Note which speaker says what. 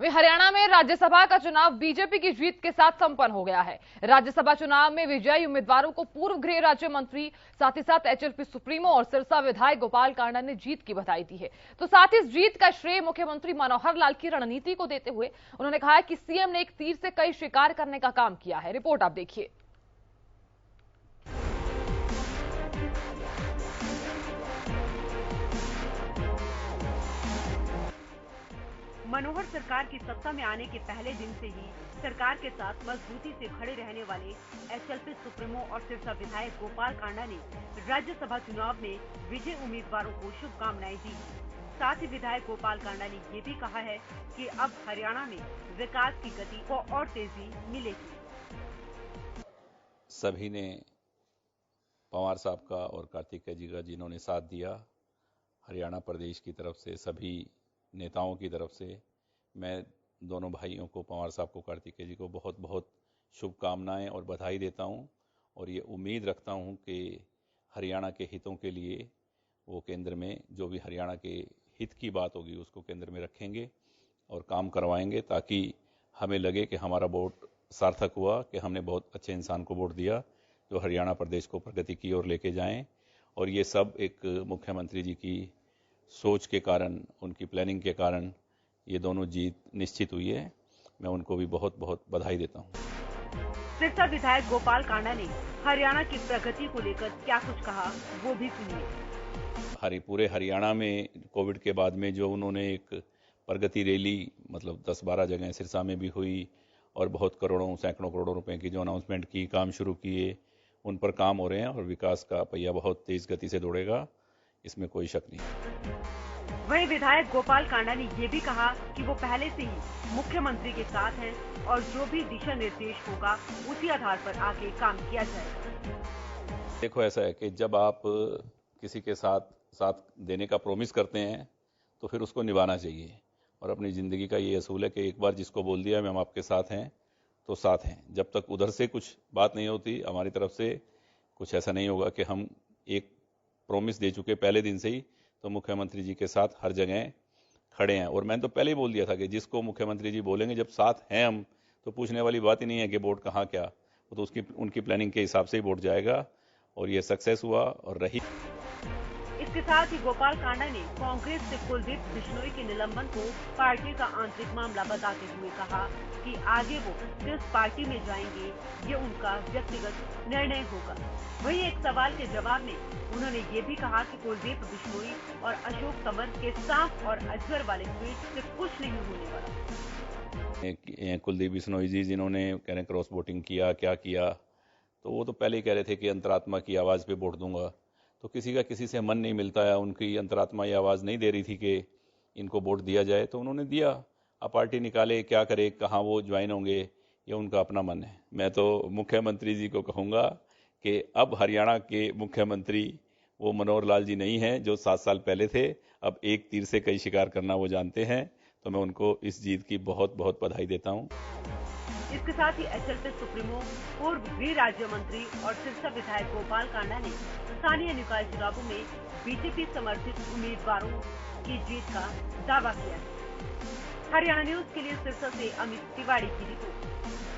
Speaker 1: वहीं हरियाणा में राज्यसभा का चुनाव बीजेपी की जीत के साथ संपन्न हो गया है। राज्यसभा चुनाव में विजयी उम्मीदवारों को पूर्व गृह राज्य मंत्री, साथ ही साथ एचएलपी सुप्रीमो और सिरसा विधायक गोपाल कांडा ने जीत की बधाई दी है। तो साथ ही इस जीत का श्रेय मुख्यमंत्री मनोहर लाल की रणनीति को देते हुए उन्होंने कहा कि सीएम ने एक तीर से कई शिकार करने का काम किया है। रिपोर्ट आप देखिए।
Speaker 2: मनोहर सरकार की सत्ता में आने के पहले दिन से ही सरकार के साथ मजबूती से खड़े रहने वाले एचएलपी सुप्रीमो और सिरसा विधायक गोपाल कांडा ने राज्यसभा चुनाव में विजयी उम्मीदवारों को शुभकामनाएं दी। साथ ही विधायक गोपाल कांडा ने ये भी कहा है कि अब हरियाणा में विकास की गति को और तेजी मिलेगी।
Speaker 3: सभी ने पंवार साहब का और कार्तिकेय जी का जिन्होंने साथ दिया, हरियाणा प्रदेश की तरफ से सभी नेताओं की तरफ से मैं दोनों भाइयों को, पंवार साहब को, कार्तिकेय जी को बहुत बहुत शुभकामनाएं और बधाई देता हूं। और ये उम्मीद रखता हूं कि हरियाणा के हितों के लिए वो केंद्र में जो भी हरियाणा के हित की बात होगी उसको केंद्र में रखेंगे और काम करवाएंगे, ताकि हमें लगे कि हमारा वोट सार्थक हुआ, कि हमने बहुत अच्छे इंसान को वोट दिया जो हरियाणा प्रदेश को प्रगति की ओर लेके जाएं। और ये सब एक मुख्यमंत्री जी की सोच के कारण, उनकी प्लानिंग के कारण ये दोनों जीत निश्चित हुई है। मैं उनको भी बहुत बहुत बधाई देता हूँ।
Speaker 2: सिरसा विधायक गोपाल कांडा ने हरियाणा की प्रगति को लेकर क्या कुछ कहा, वो भी सुनिए।
Speaker 3: पूरे हरियाणा में कोविड के बाद में जो उन्होंने एक प्रगति रैली, मतलब 10-12 जगह सिरसा में भी हुई और बहुत सैकड़ों करोड़ों रुपए की जो अनाउंसमेंट की, काम शुरू किए, उन पर काम हो रहे हैं और विकास का पहिया बहुत तेज गति से दौड़ेगा, इसमें कोई शक नहीं।
Speaker 2: वहीं विधायक गोपाल कांडा ने ये भी कहा कि वो पहले से ही मुख्यमंत्री के साथ हैं और जो भी दिशा निर्देश होगा उसी आधार पर आगे काम किया जाएगा।
Speaker 3: देखो, ऐसा है कि जब आप किसी के साथ देने का प्रॉमिस करते हैं तो फिर उसको निभाना चाहिए। और अपनी ज़िंदगी का ये असूल है कि एक बार जिसको बोल दिया हम आपके साथ हैं तो साथ हैं। जब तक उधर से कुछ बात नहीं होती, हमारी तरफ से कुछ ऐसा नहीं होगा कि हम एक प्रॉमिस दे चुके पहले दिन से ही, तो मुख्यमंत्री जी के साथ हर जगह खड़े हैं। और मैंने तो पहले ही बोल दिया था कि जिसको मुख्यमंत्री जी बोलेंगे, जब साथ हैं हम, तो पूछने वाली बात ही नहीं है कि वोट कहाँ क्या, वो तो उनकी प्लानिंग के हिसाब से ही वोट जाएगा। और ये सक्सेस हुआ और रही।
Speaker 2: इसके साथ ही गोपाल कांडा ने कांग्रेस से कुलदीप बिश्नोई के निलंबन को पार्टी का आंतरिक मामला बताते हुए कहा कि आगे वो किस पार्टी में जाएंगे ये उनका व्यक्तिगत निर्णय होगा। वहीं एक सवाल के जवाब में उन्होंने ये भी कहा कि कुलदीप बिश्नोई और अशोक तंवर के सांप और अजगर वाले ट्वीट से कुछ नहीं होने वाला।
Speaker 3: कुलदीप बिश्नोई जी जिन्होंने कह रहे क्रॉस वोटिंग किया, क्या किया, तो वो तो पहले ही कह रहे थे कि अंतरात्मा की आवाज़ पे वोट दूंगा। तो किसी का किसी से मन नहीं मिलता है, उनकी अंतरात्मा ये आवाज़ नहीं दे रही थी कि इनको वोट दिया जाए, तो उन्होंने दिया। अब पार्टी निकाले, क्या करे, कहाँ वो ज्वाइन होंगे, ये उनका अपना मन है। मैं तो मुख्यमंत्री जी को कहूँगा कि अब हरियाणा के मुख्यमंत्री वो मनोहर लाल जी नहीं हैं जो 7 साल पहले थे। अब एक तीर से कई शिकार करना वो जानते हैं। तो मैं उनको इस जीत की बहुत बहुत बधाई देता हूँ।
Speaker 2: इसके साथ ही एचएलपी सुप्रीमो, पूर्व गृह राज्य मंत्री और सिरसा विधायक गोपाल कांडा ने स्थानीय निकाय चुनावों में बीजेपी समर्थित उम्मीदवारों की जीत का दावा किया है। हरियाणा न्यूज के लिए सिरसा से अमित तिवारी की रिपोर्ट।